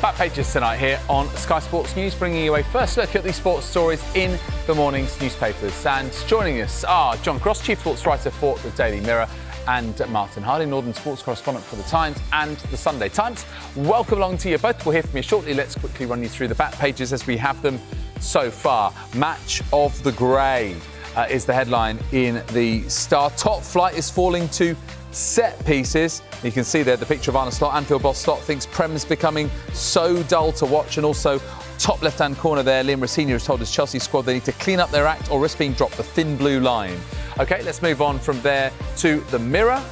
Back pages tonight here on Sky Sports News, bringing you a first look at the sports stories in the morning's newspapers. And joining us are John Cross, Chief Sports Writer for the Daily Mirror, and Martin Harding, Northern Sports Correspondent for the Times and the Sunday Times. Welcome along to you both. We'll hear from you shortly. Let's quickly run you through the back pages as we have them so far. Match of the Grey is the headline in the Star. Top flight is falling to set pieces. You can see there the picture of Arne Slot. Anfield boss Slot thinks Prem's becoming so dull to watch. And also, top left-hand corner there, Liam Rosenior has told his Chelsea squad they need to clean up their act or risk being dropped the thin blue line. OK, let's move on from there to the Mirror.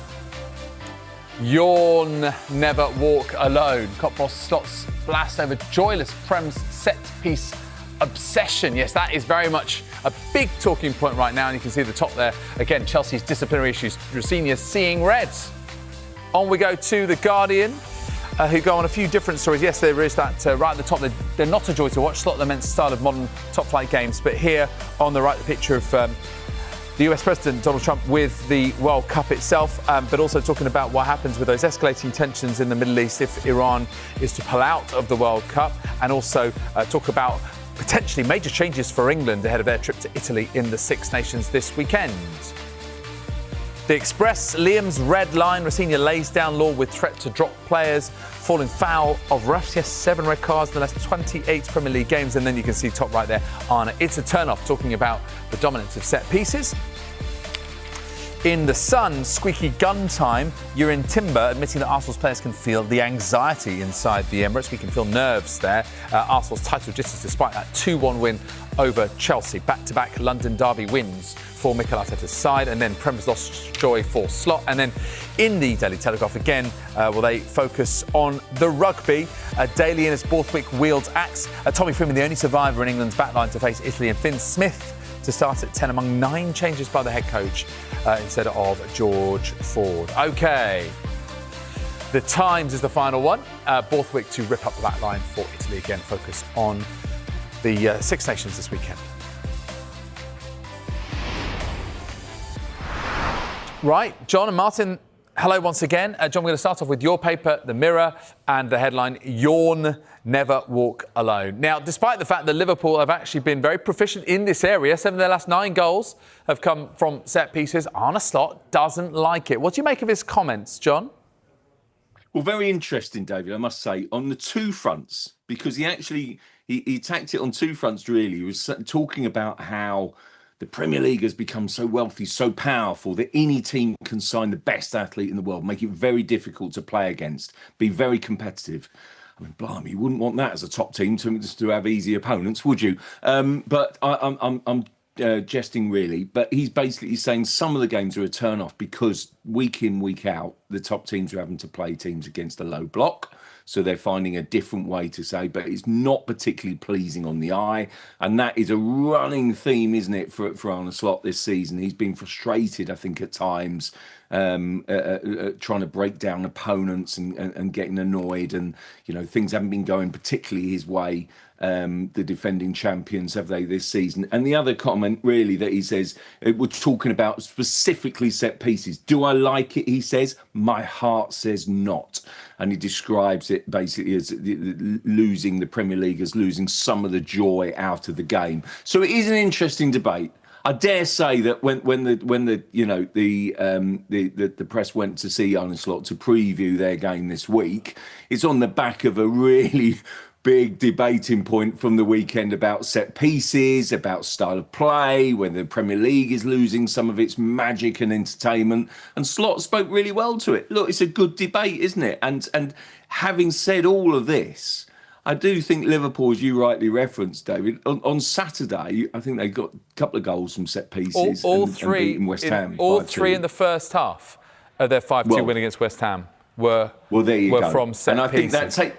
Yawn, never walk alone. Cop boss Slot's blast over joyless Prem's set-piece obsession. Yes, that is very much a big talking point right now, and you can see the top there. Again, Chelsea's disciplinary issues. Rosenior seeing reds. On we go to The Guardian, who go on a few different stories. Yes, there is that right at the top. They're not a joy to watch. Slot laments style of modern top-flight games. But here on the right, the picture of the US President, Donald Trump, with the World Cup itself, but also talking about what happens with those escalating tensions in the Middle East if Iran is to pull out of the World Cup, and also talk about potentially major changes for England ahead of their trip to Italy in the Six Nations this weekend. The Express, Liam's red line. Rosenior lays down law with threat to drop players, falling foul of refs. Yes, 7 red cards in the last 28 Premier League games. And then you can see top right there, Arne. It's a turn-off, talking about the dominance of set pieces. In The Sun, squeaky gun time. Jurgen Timber admitting that Arsenal's players can feel the anxiety inside the Emirates. We can feel nerves there. Arsenal's title jitters despite that 2-1 win over Chelsea. Back-to-back London derby wins for Mikel Arteta's side, and then Prem's lost joy for Slot. And then in the Daily Telegraph again, will they focus on the rugby. Daly in his Borthwick wields axe. Tommy Freeman, the only survivor in England's backline to face Italy, and Finn Smith to start at 10 among 9 changes by the head coach instead of George Ford. OK. The Times is the final one. Borthwick to rip up the back line for Italy. Again, focus on the Six Nations this weekend. Right, John and Martin, hello once again. John, we're going to start off with your paper, The Mirror, and the headline, Yawn, Never Walk Alone. Now, despite the fact that Liverpool have actually been very proficient in this area, 7 of their last 9 goals have come from set pieces, Arne Slot doesn't like it. What do you make of his comments, John? Well, very interesting, David, I must say, on the 2 fronts, because he attacked it on 2 fronts, really. He was talking about how the Premier League has become so wealthy, so powerful, that any team can sign the best athlete in the world, make it very difficult to play against, be very competitive. I mean, blimey, you wouldn't want that as a top team to have easy opponents, would you? But I'm jesting, really. But he's basically saying some of the games are a turn-off because week in, week out, the top teams are having to play teams against a low block. So they're finding a different way to say, but it's not particularly pleasing on the eye. And that is a running theme, isn't it, for Arne Slot this season? He's been frustrated, I think, at times, trying to break down opponents and getting annoyed. And, you know, things haven't been going particularly his way. The defending champions, have they, this season? And the other comment, really, that he says, we're talking about specifically set pieces. Do I like it? He says, my heart says not. And he describes it basically as losing the Premier League, as losing some of the joy out of the game. So it is an interesting debate. I dare say that when the press went to see Arne Slot to preview their game this week, it's on the back of a really big debating point from the weekend about set pieces, about style of play, whether the Premier League is losing some of its magic and entertainment. And Slot spoke really well to it. Look, it's a good debate, isn't it? And having said all of this, I do think Liverpool, as you rightly referenced, David, on Saturday, I think they got a couple of goals from set pieces. All and three beating West Ham. All 3 in the first half of their 5-2 win against West Ham were from set and I pieces. think that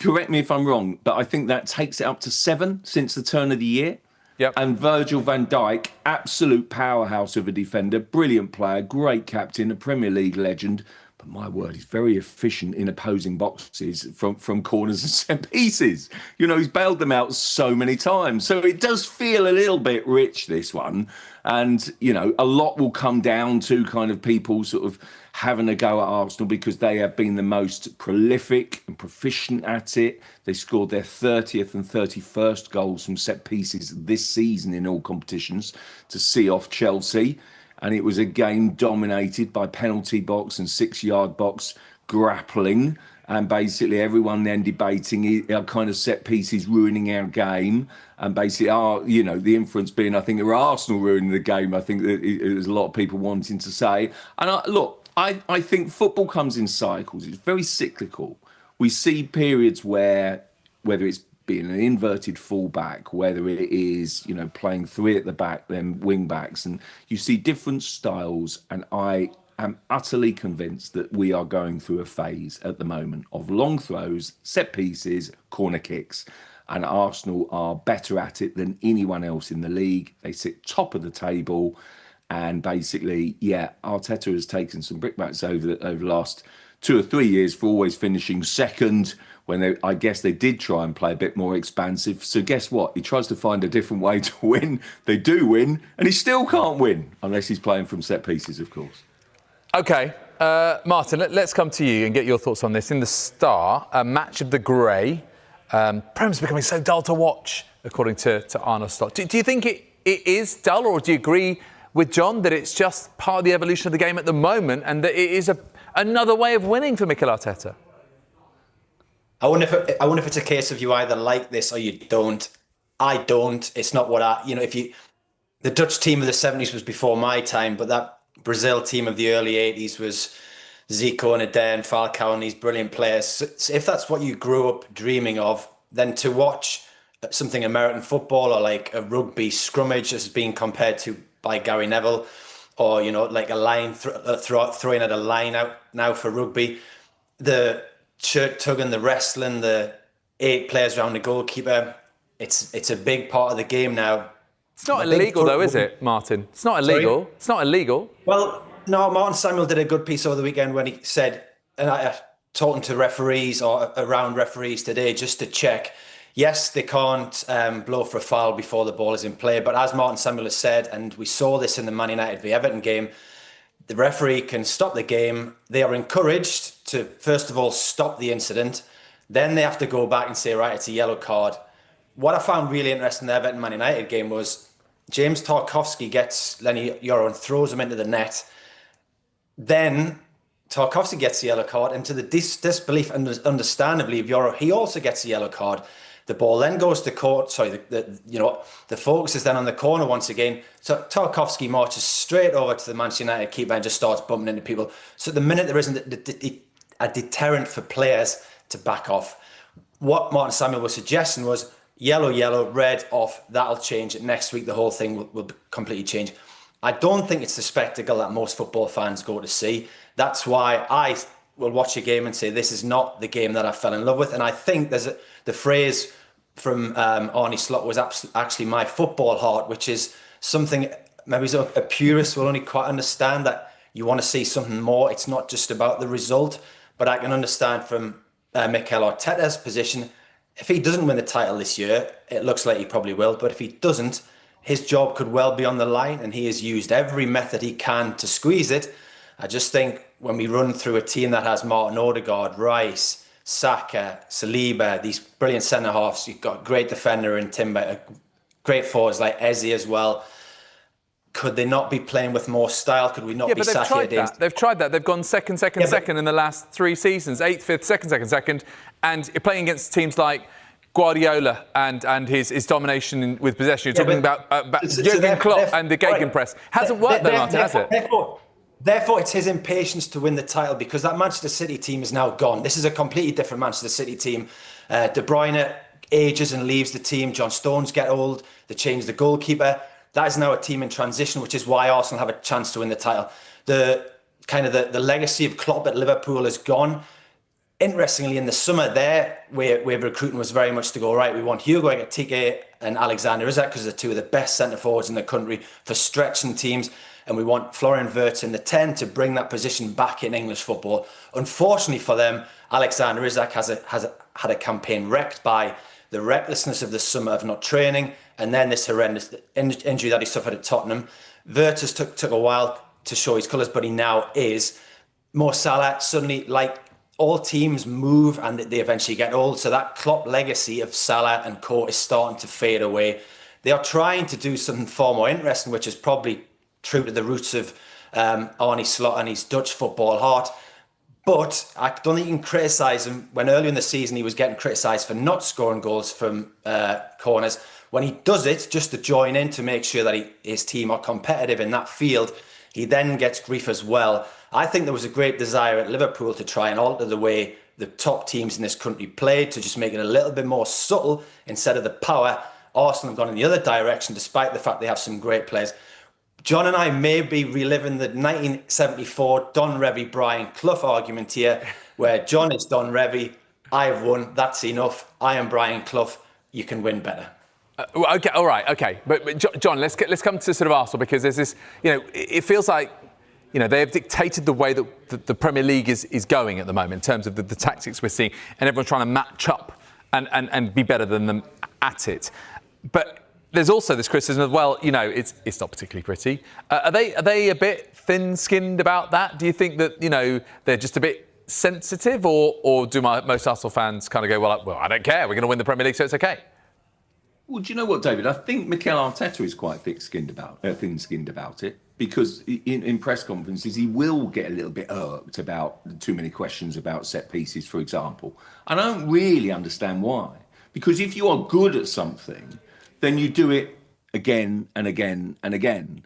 correct me if I'm wrong, but I think that takes it up to 7 since the turn of the year. Yep. And Virgil van Dijk, absolute powerhouse of a defender, brilliant player, great captain, a Premier League legend. but my word, he's very efficient in opposing boxes from corners and set pieces. You know, he's bailed them out so many times. So it does feel a little bit rich, this one. And, you know, a lot will come down to kind of people sort of having a go at Arsenal because they have been the most prolific and proficient at it. They scored their 30th and 31st goals from set pieces this season in all competitions to see off Chelsea. And it was a game dominated by penalty box and 6-yard box grappling. And basically everyone then debating our kind of set pieces ruining our game. And basically, the inference being, I think, it were Arsenal ruining the game. I think that there's a lot of people wanting to say. And I think football comes in cycles. It's very cyclical. We see periods where, whether it's being an inverted fullback, whether it is, you know, playing three at the back, then wing backs, and you see different styles. And I am utterly convinced that we are going through a phase at the moment of long throws, set pieces, corner kicks. And Arsenal are better at it than anyone else in the league. They sit top of the table. And basically, Arteta has taken some brickbats over the last 2 or 3 years for always finishing second when I guess they did try and play a bit more expansive. So guess what? He tries to find a different way to win. They do win, and he still can't win unless he's playing from set pieces, of course. OK, Martin, let's come to you and get your thoughts on this. In the Star, a match of the grey, Prem's becoming so dull to watch, according to Arne Slot. Do you think it is dull, or do you agree with John that it's just part of the evolution of the game at the moment and that it is another way of winning for Mikel Arteta? I wonder if it's a case of you either like this or you don't. I don't. It's not what the Dutch team of the 70s was before my time, but that Brazil team of the early 80s was Zico and Adair and Falcao and these brilliant players. So if that's what you grew up dreaming of, then to watch something American football or like a rugby scrummage as being compared to by Gary Neville, or, you know, like a line throwing at a line out now for rugby, the shirt tugging, the wrestling, the 8 players around the goalkeeper. It's a big part of the game now. It's not illegal though, is it, Martin? It's not illegal. Sorry? It's not illegal. Well, no, Martin Samuel did a good piece over the weekend when he said, and I talking to referees or around referees today just to check, yes, they can't blow for a foul before the ball is in play. But as Martin Samuel has said, and we saw this in the Man United v Everton game, the referee can stop the game. They are encouraged to, first of all, stop the incident. Then they have to go back and say, right, it's a yellow card. What I found really interesting in the Everton Man United game was James Tarkowski gets Lenny Yoro and throws him into the net. Then Tarkowski gets the yellow card, and to the disbelief, and understandably, of Yoro, he also gets the yellow card. The ball then goes to court. Sorry, the focus is then on the corner once again. So Tarkowski marches straight over to the Manchester United keeper and just starts bumping into people. So the minute there isn't a deterrent for players to back off, what Martin Samuel was suggesting was yellow, red, off. That'll change it. Next week, the whole thing will completely change. I don't think it's the spectacle that most football fans go to see. That's why I will watch a game and say, this is not the game that I fell in love with. And I think the phrase from Arne Slot was actually my football heart, which is something maybe a purist will only quite understand, that you want to see something more. It's not just about the result. But I can understand from Mikel Arteta's position, if he doesn't win the title this year, it looks like he probably will. But if he doesn't, his job could well be on the line, and he has used every method he can to squeeze it. I just think when we run through a team that has Martin Odegaard, Rice, Saka, Saliba, these brilliant centre-halves, you've got a great defender in Timber, great forwards like Eze as well. Could they not be playing with more style? Could we not be sat here? They've tried that. They've gone second in the last 3 seasons. 8th, 5th, second. And you're playing against teams like Guardiola and his domination with possession. You're talking about Jurgen Klopp and the gegenpress. Hasn't worked though, Martin, has it? Therefore, it's his impatience to win the title, because that Manchester City team is now gone. This is a completely different Manchester City team. De Bruyne ages and leaves the team. John Stones get old. They change the goalkeeper. That is now a team in transition, which is why Arsenal have a chance to win the title. The legacy of Klopp at Liverpool is gone. Interestingly, in the summer there, where recruiting was very much to go, right, we want Hugo Ekitike and Alexander Isak because they're 2 of the best centre-forwards in the country for stretching teams. and we want Florian Wirtz in the 10 to bring that position back in English football. Unfortunately for them, Alexander Isak has had a campaign wrecked by the recklessness of the summer of not training, and then this horrendous injury that he suffered at Tottenham. Wirtz took a while to show his colours, but he now is. Mo Salah, suddenly, like all teams move and they eventually get old. So that Klopp legacy of Salah and co is starting to fade away. They are trying to do something far more interesting, which is probably true to the roots of Arne Slot and his Dutch football heart. But I don't think you can criticise him when earlier in the season he was getting criticised for not scoring goals from corners. When he does it, just to join in to make sure that his team are competitive in that field, he then gets grief as well. I think there was a great desire at Liverpool to try and alter the way the top teams in this country played, to just make it a little bit more subtle instead of the power. Arsenal have gone in the other direction, despite the fact they have some great players. John and I may be reliving the 1974 Don Revie, Brian Clough argument here, where John is Don Revie, I've won, that's enough, I am Brian Clough, you can win better. Okay, all right, okay. But John, let's come to sort of Arsenal, because there's this, it feels like, they have dictated the way that the Premier League is going at the moment in terms of the tactics we're seeing, and everyone's trying to match up and be better than them at it. But there's also this criticism of, well, it's not particularly pretty. Are they a bit thin-skinned about that? Do you think that, they're just a bit sensitive, or do most Arsenal fans kind of go, well, I don't care, we're going to win the Premier League, so it's okay? Well, do you know what, David? I think Mikel Arteta is quite thin-skinned about it, because in press conferences he will get a little bit irked about too many questions about set pieces, for example. And I don't really understand why. Because if you are good at something, then you do it again and again and again.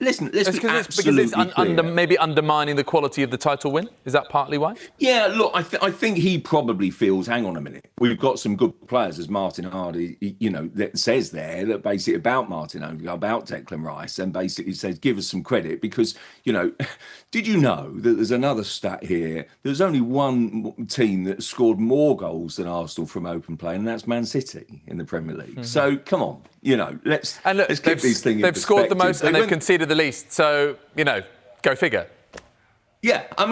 Listen, let's be absolutely clear. Maybe undermining the quality of the title win? Is that partly why? Yeah, look, I think he probably feels, hang on a minute, we've got some good players, as Martin Hardy, that says there, that basically about Martin Hardy, about Declan Rice, and basically says, give us some credit, because, did you know that there's another stat here? There's only one team that scored more goals than Arsenal from open play, and that's Man City in the Premier League. Mm-hmm. So, come on, let's keep these things in perspective. They've scored the most and they've conceded the least, so, go figure. Yeah, I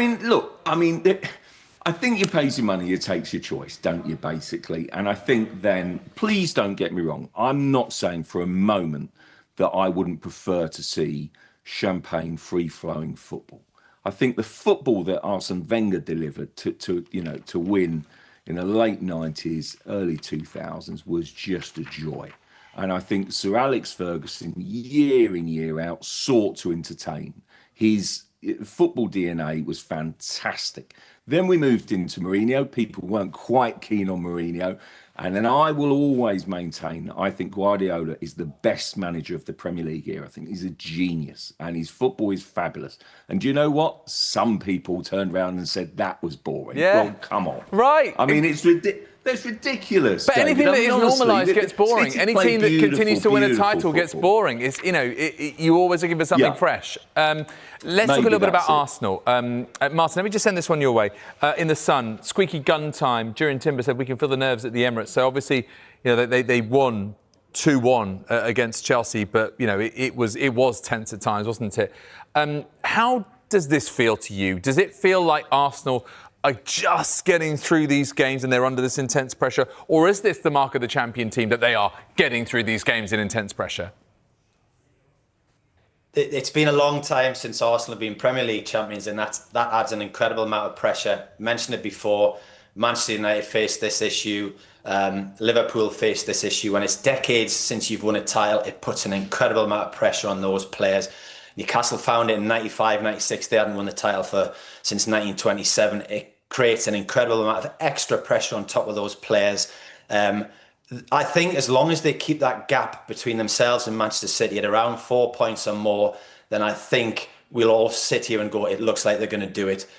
think you pay your money, you takes your choice, don't you, basically? And I think then, please don't get me wrong, I'm not saying for a moment that I wouldn't prefer to see champagne, free-flowing football. I think the football that Arsene Wenger delivered to win in the late 90s, early 2000s was just a joy. And I think Sir Alex Ferguson, year in, year out, sought to entertain. His football DNA was fantastic. Then we moved into Mourinho. People weren't quite keen on Mourinho. And then I will always maintain, I think Guardiola is the best manager of the Premier League here. I think he's a genius and his football is fabulous. And do you know what? Some people turned around and said that was boring. Yeah. Well, come on. Right. I mean, it's ridiculous. That's ridiculous. But anything that is normalised gets boring. Any team that continues to win a title football gets boring. It's you always looking for something fresh. Let's talk a little bit about Arsenal. Martin, let me just send this one your way. In the Sun, squeaky gun time. Jurien Timber said we can feel the nerves at the Emirates. So obviously, they won 2-1 against Chelsea, but it was tense at times, wasn't it? How does this feel to you? Does it feel like Arsenal are just getting through these games and they're under this intense pressure? Or is this the mark of the champion team, that they are getting through these games in intense pressure? It's been a long time since Arsenal have been Premier League champions, and that adds an incredible amount of pressure. Mentioned it before, Manchester United faced this issue, Liverpool faced this issue. When it's decades since you've won a title, it puts an incredible amount of pressure on those players. Newcastle found it in 95, 96. They hadn't won the title since 1927. It creates an incredible amount of extra pressure on top of those players. I think as long as they keep that gap between themselves and Manchester City at around 4 points or more, then I think we'll all sit here and go, it looks like they're going to do it.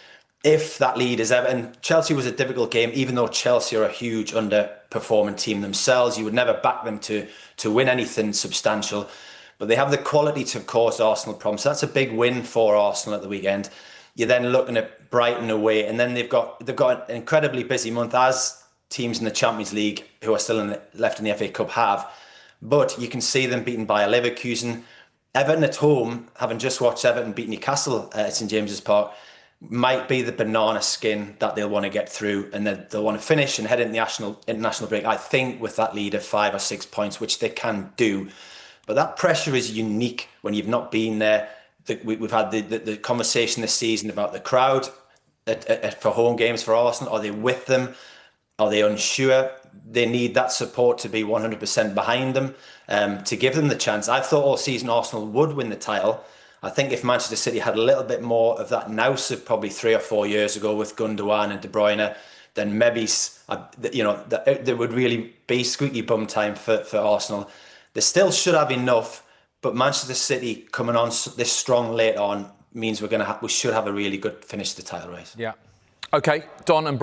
If that lead is ever, and Chelsea was a difficult game, even though Chelsea are a huge underperforming team themselves, you would never back them to win anything substantial. But they have the quality to cause Arsenal problems. So that's a big win for Arsenal at the weekend. You're then looking at Brighton away, and then they've got an incredibly busy month, as teams in the Champions League who are still left in the FA Cup have. But you can see them beaten by a Leverkusen. Everton at home, having just watched Everton beat Newcastle at St James's Park, might be the banana skin that they'll want to get through, and then they'll want to finish and head into the international break, I think, with that lead of 5 or 6 points, which they can do. But that pressure is unique when you've not been there. We've had the conversation this season about the crowd for home games for Arsenal. Are they with them? Are they unsure? They need that support to be 100% behind them to give them the chance. I thought all season Arsenal would win the title. I think if Manchester City had a little bit more of that nous of probably 3 or 4 years ago with Gundogan and De Bruyne, then maybe there would really be squeaky bum time for Arsenal. They still should have enough, but Manchester City coming on this strong late on means we should have a really good finish to the title race. Yeah. OK, John and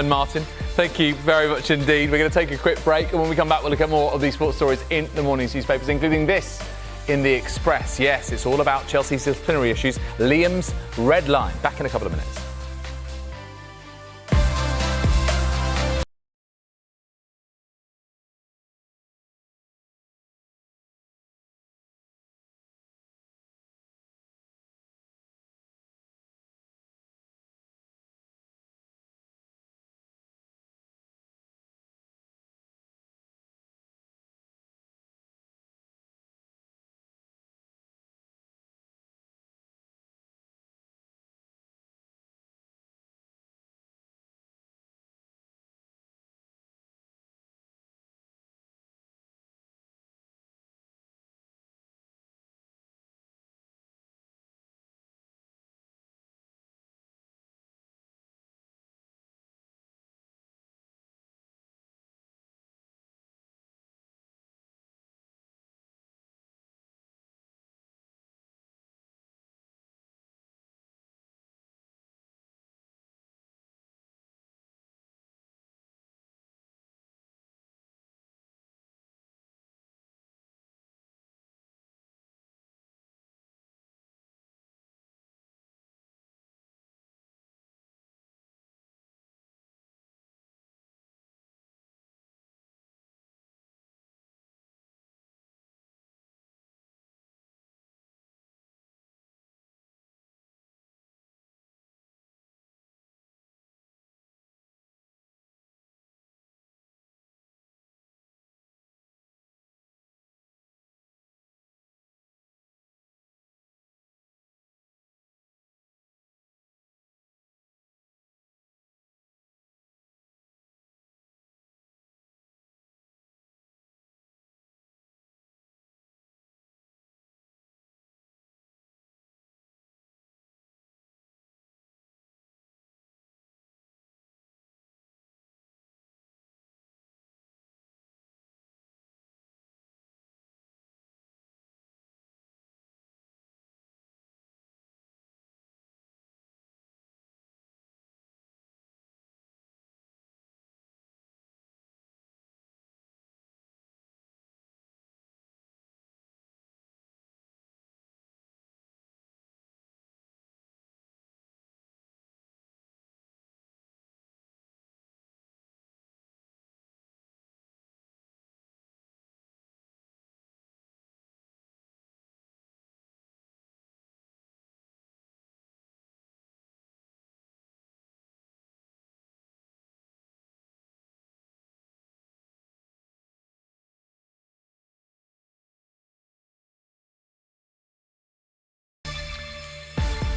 Martin, thank you very much indeed. We're going to take a quick break, and when we come back, we'll look at more of these sports stories in the morning's newspapers, including this in the Express. Yes, it's all about Chelsea's disciplinary issues. Liam's red line. Back in a couple of minutes.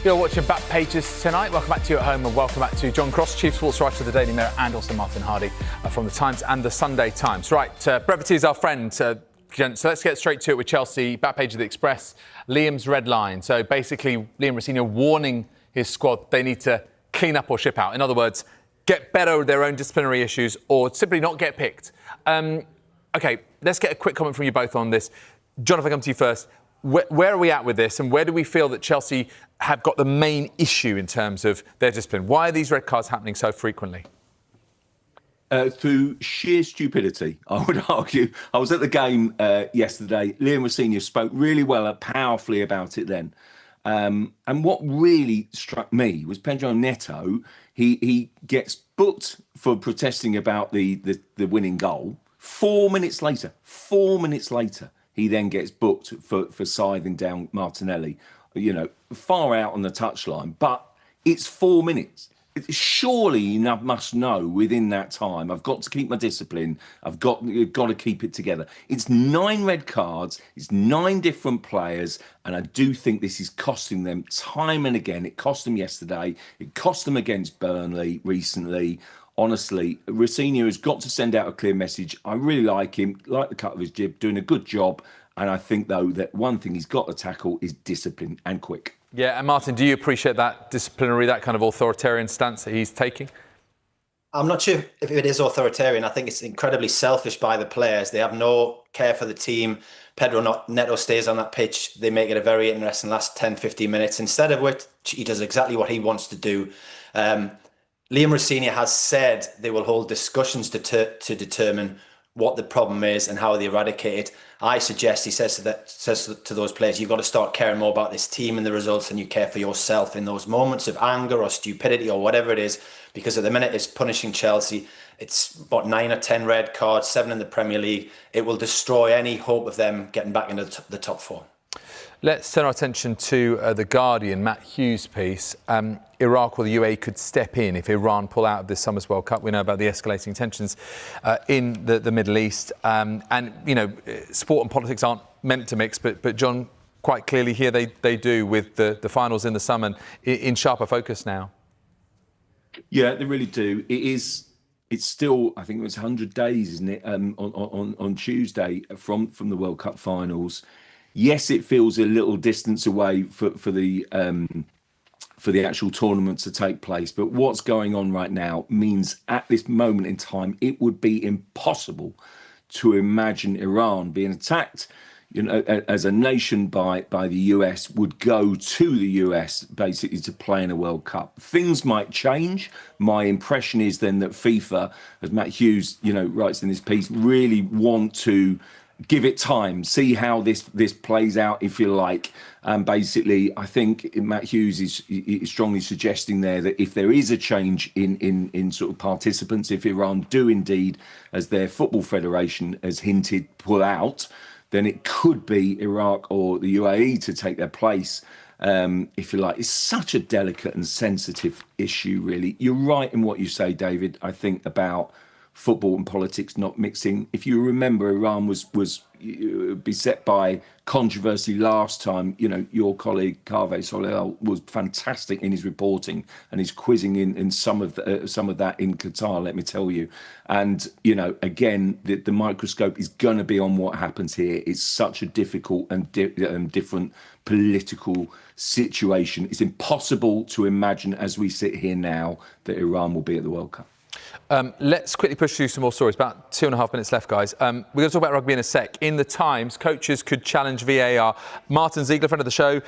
You're watching Back Pages tonight. Welcome back to you at home, and welcome back to John Cross, Chief Sports Writer of the Daily Mirror, and also Martin Hardy from the Times and the Sunday Times. Right, brevity is our friend, gents. So let's get straight to it with Chelsea. Back page of the Express, Liam's red line. So basically, Liam Rosenior warning his squad they need to clean up or ship out. In other words, get better with their own disciplinary issues or simply not get picked. OK, let's get a quick comment from you both on this. John, if I come to you first, where are we at with this, and where do we feel that Chelsea have got the main issue in terms of their discipline? Why are these red cards happening so frequently? Through sheer stupidity, I would argue. I was at the game yesterday. Liam Rosenior spoke really well, powerfully about it then. And what really struck me was Pedro Neto. He gets booked for protesting about the winning goal. 4 minutes later, he then gets booked for scything down Martinelli, far out on the touchline. But it's 4 minutes. Surely you must know within that time, I've got to keep my discipline. I've got to keep it together. It's 9 red cards. It's 9 different players. And I do think this is costing them time and again. It cost them yesterday. It cost them against Burnley recently. Honestly, Rossini has got to send out a clear message. I really like him, like the cut of his jib, doing a good job. And I think, though, that one thing he's got to tackle is discipline, and quick. Yeah, and Martin, do you appreciate that disciplinary, that kind of authoritarian stance that he's taking? I'm not sure if it is authoritarian. I think it's incredibly selfish by the players. They have no care for the team. Pedro Neto stays on that pitch. They make it a very interesting last 10, 15 minutes, instead of which he does exactly what he wants to do. Liam Rossini has said they will hold discussions to determine what the problem is and how they eradicate it. I suggest he says to those players, you've got to start caring more about this team and the results than you care for yourself in those moments of anger or stupidity or whatever it is. Because at the minute it's punishing Chelsea. It's 9 or 10 red cards, 7 in the Premier League. It will destroy any hope of them getting back into the top 4. Let's turn our attention to The Guardian, Matt Hughes' piece. Iraq or the UAE could step in if Iran pull out of this summer's World Cup. We know about the escalating tensions in the Middle East. And, sport and politics aren't meant to mix, but John, quite clearly here they do, with the finals in the summer in sharper focus now. Yeah, they really do. It's still, I think it was 100 days, isn't it, on Tuesday from the World Cup finals. Yes, it feels a little distance away for the actual tournament to take place. But what's going on right now means at this moment in time, it would be impossible to imagine Iran being attacked, as a nation by the US, would go to the US basically to play in a World Cup. Things might change. My impression is then that FIFA, as Matt Hughes, writes in this piece, really want to give it time, see how this plays out, if you like. Basically, I think Matt Hughes is strongly suggesting there that if there is a change in sort of participants, if Iran do indeed, as their football federation has hinted, pull out, then it could be Iraq or the UAE to take their place. If you like. It's such a delicate and sensitive issue, really. You're right in what you say, David, I think, about football and politics not mixing. If you remember, Iran was beset by controversy last time. Your colleague Kaveh Solel was fantastic in his reporting and his quizzing in some of that in Qatar, let me tell you. And again, the microscope is going to be on what happens here. It's such a difficult and different political situation. It's impossible to imagine, as we sit here now, that Iran will be at the World Cup. Let's quickly push through some more stories. About 2.5 minutes left, guys. We're going to talk about rugby in a sec. In the Times, coaches could challenge VAR. Martin Ziegler, friend of the show,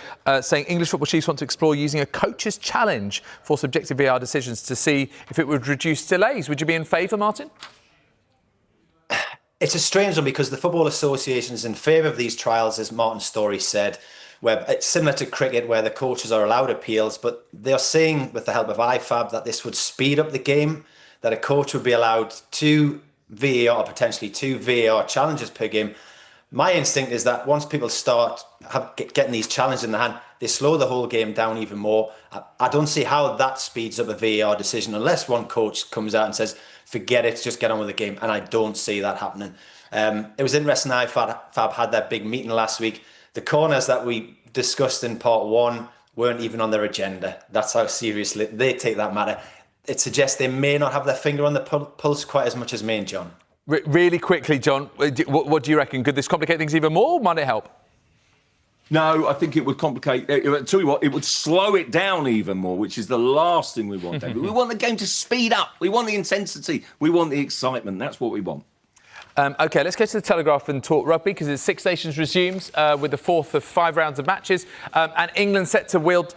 saying English football chiefs want to explore using a coach's challenge for subjective VAR decisions to see if it would reduce delays. Would you be in favour, Martin? It's a strange one because the Football Association is in favour of these trials, as Martin Storey said, where it's similar to cricket where the coaches are allowed appeals, but they're saying with the help of IFAB that this would speed up the game, that a coach would be allowed 2 VAR or potentially 2 VAR challenges per game. My instinct is that once people start getting these challenges in the hand, they slow the whole game down even more. I don't see how that speeds up a VAR decision unless one coach comes out and says, forget it, just get on with the game. And I don't see that happening. It was interesting, IFAB had that big meeting last week. The corners that we discussed in part 1 weren't even on their agenda. That's how seriously they take that matter. It suggests they may not have their finger on the pulse quite as much as me and John. Really quickly, John, what do you reckon? Could this complicate things even more, or might it help? No, I think it would complicate. I'll tell you what, it would slow it down even more, which is the last thing we want, David. We want the game to speed up. We want the intensity. We want the excitement. That's what we want. OK, let's go to the Telegraph and talk rugby, because it's Six Nations resumes with the 4th of 5 rounds of matches. And England set to wield,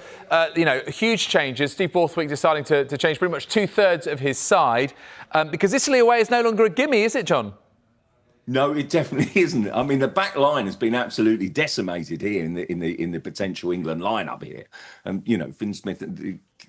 huge changes. Steve Borthwick deciding to change pretty much 2/3 of his side. Because Italy away is no longer a gimme, is it, John? No, it definitely isn't. I mean, the back line has been absolutely decimated here in the potential England lineup here. Finn Smith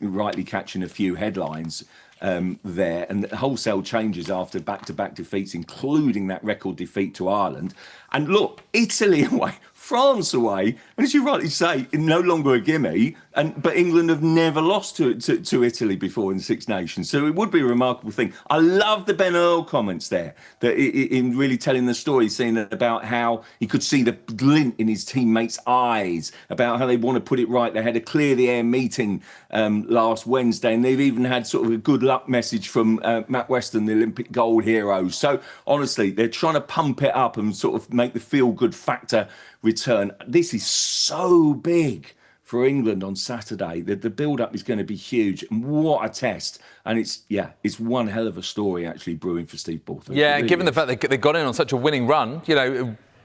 rightly catching a few headlines there, and wholesale changes after back-to-back defeats, including that record defeat to Ireland. And look, Italy away, France away, and as you rightly say, no longer a gimme. But England have never lost to Italy before in the Six Nations, so it would be a remarkable thing. I love the Ben Earl comments there, that in really telling the story, saying about how he could see the glint in his teammates' eyes, about how they want to put it right. They had a clear the air meeting last Wednesday, and they've even had sort of a good luck message from Matt Weston, the Olympic gold hero. So honestly, they're trying to pump it up and sort of make the feel-good factor return. This is so big for England on Saturday. The build-up is going to be huge. And what a test. And it's one hell of a story actually brewing for Steve Borthwick. Yeah, really given the fact they got in on such a winning run,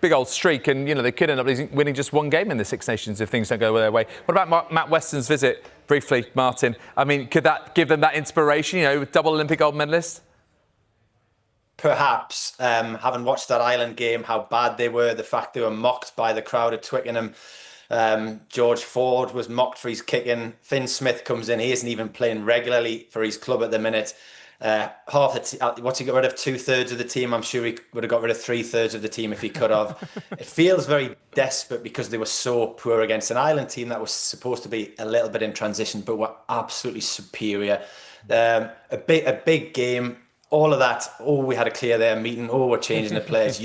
big old streak, and, they could end up winning just one game in the Six Nations if things don't go their way. What about Matt Weston's visit, briefly, Martin? I mean, could that give them that inspiration, double Olympic gold medalist? Perhaps, having watched that Ireland game, how bad they were, the fact they were mocked by the crowd at Twickenham. George Ford was mocked for his kicking. Finn Smith comes in. He isn't even playing regularly for his club at the minute. What's he got rid of? 2/3 of the team. I'm sure he would have got rid of 3/3 of the team if he could have. It feels very desperate because they were so poor against an Ireland team that was supposed to be a little bit in transition, but were absolutely superior. A big game. All of that. Oh, we had a clear their meeting. Oh, we're changing the players.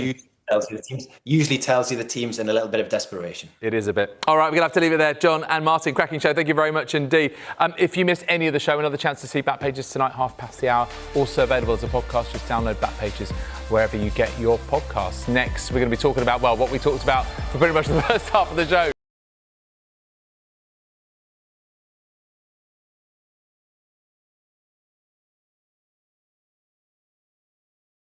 Usually tells you the team's in a little bit of desperation. It is a bit. All right, we're going to have to leave it there. John and Martin, cracking show. Thank you very much indeed. If you missed any of the show, another chance to see Back Pages tonight, hour. Also available as a podcast. Just download Back Pages wherever you get your podcasts. Next, we're going to be talking about, what we talked about for pretty much the first half of the show.